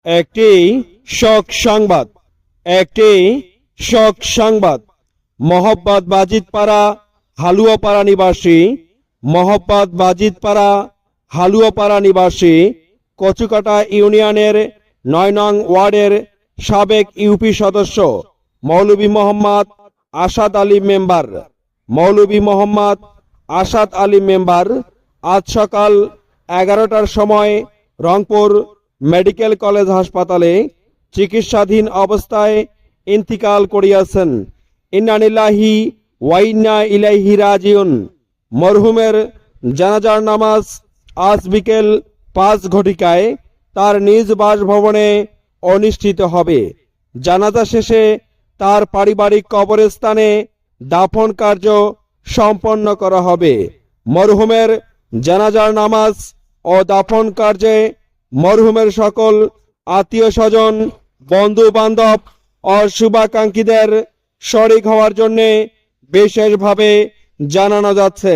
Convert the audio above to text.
একটি শোক সংবাদ, একটি শোক সংবাদ। মোহাম্মদ বাজিতপাড়া হালুয়াপাড়া নিবাসী, মোহাম্মদ বাজিতপাড়া হালুয়াপাড়া নিবাসী কচুকাটা ইউনিয়নের ৯ নং ওয়ার্ডের সাবেক ইউপি সদস্য মৌলভী মোহাম্মদ আসাদ আলী মেম্বার, মৌলভী মোহাম্মদ আসাদ আলী মেম্বার আজ সকাল 11টার সময় রংপুর মেডিকেল কলেজ হাসপাতালে চিকিৎসাধীন অবস্থায় ইন্তিকাল করিয়াছেন। ইন্না লিল্লাহি ওয়া ইন্না ইলাইহি রাজিউন। মরহুমের জানাজার নামাজ আজ বিকেল 5 ঘটিকায় তার নিজ বাসভবনে অনুষ্ঠিত হবে। জানাজা শেষে তার পারিবারিক কবরস্থানে দাফন কার্য সম্পন্ন করা হবে। মরহুমের জানাজার নামাজ ও দাফন কার্যে মরহুমের সকল আত্মীয় স্বজন, বন্ধু বান্ধব ও শুভাকাঙ্ক্ষীদের শরিক হওয়ার জন্য বিশেষভাবে জানানো যাচ্ছে।